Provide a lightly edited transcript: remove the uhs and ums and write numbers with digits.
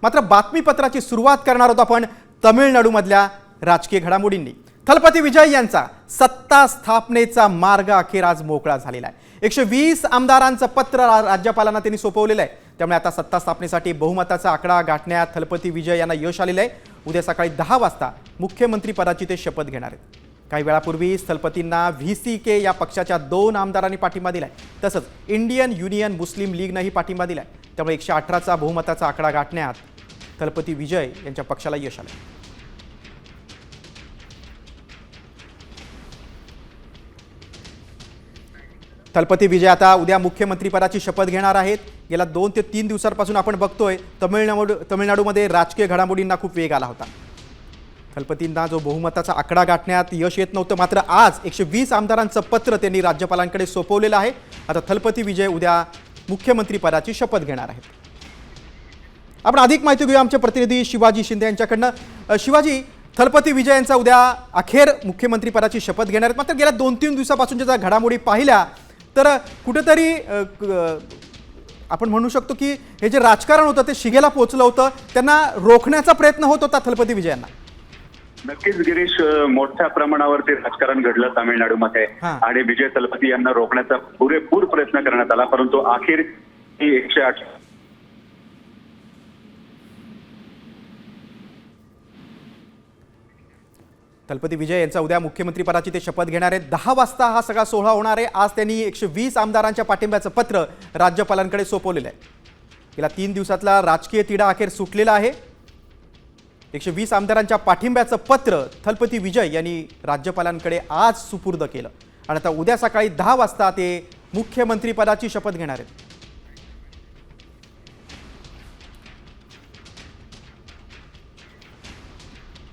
मात्र बातमीपत्राची सुरुवात करणार आहोत आपण तमिळनाडूमधल्या राजकीय घडामोडींनी। थलपती विजय यांचा सत्ता स्थापनेचा मार्ग अखेर आज मोकळा झालेला आहे। 120 आमदारांचं पत्र राज्यपालांना त्यांनी सोपवलेलं आहे। त्यामुळे आता सत्ता स्थापनेसाठी बहुमताचा आकडा गाठण्यात थलपती विजय यांना यश आलेलं आहे। उद्या सकाळी 10 वाजता मुख्यमंत्री पदाची ते शपथ घेणार आहेत। काही वेळापूर्वी थलपतींना व्हीसीके या पक्षाच्या 2 आमदारांनी पाठिंबा दिलाय, तसंच इंडियन युनियन मुस्लिम लीगनंही पाठिंबा दिलाय। त्यामुळे 118चा बहुमताचा आकडा गाठण्यात थलपती विजय यांच्या पक्षाला यश आलं। थलपती विजय आता उद्या मुख्यमंत्री पदाची शपथ घेणार आहेत। गेल्या 2 ते 3 दिवसांपासून आपण बघतोय तमिळनाडूमध्ये राजकीय घडामोडींना खूप वेग आला होता। थलपतींना जो बहुमताचा आकडा गाठण्यात यश येत नव्हतं, मात्र आज 120 आमदारांचं पत्र त्यांनी राज्यपालांकडे सोपवलेलं आहे। आता थलपती विजय उद्या मुख्यमंत्री पदाची शपथ घेणार आहेत। आपण अधिक माहिती घेऊया आमचे प्रतिनिधी शिवाजी शिंदे यांच्याकडनं। शिवाजी, थलपती विजय यांचा उद्या अखेर मुख्यमंत्री पदाची शपथ घेणार आहेत, मात्र गेल्या 2-3 दिवसापासून ज्या घडामोडी पाहिल्या तर कुठेतरी आपण म्हणू शकतो की हे जे राजकारण होतं ते शिगेला पोहोचलं होतं, त्यांना रोखण्याचा प्रयत्न होत होता थलपती विजयांना। नक्कीच गिरीश, मोठ्या प्रमाणावरती राजकारण घडलं तामिळनाडूमध्ये आणि विजय थलपती यांना रोखण्याचा पुरेपूर प्रयत्न करण्यात आला, परंतु अखेर 108 थलपती विजय यांचा उद्या मुख्यमंत्री पदाची ते शपथ घेणार आहेत। 10 वाजता हा सगळा सोहळा होणार आहे। आज त्यांनी 120 आमदारांच्या पाठिंब्याचं पत्र राज्यपालांकडे सोपवलेलं आहे। गेल्या 3 दिवसातला राजकीय तिढा अखेर सुटलेला आहे। 120 आमदारांच्या पाठिंब्याचं पत्र थलपती विजय यांनी राज्यपालांकडे आज सुपूर्द केलं आणि आता उद्या सकाळी 10 वाजता ते मुख्यमंत्री पदाची शपथ घेणार आहेत।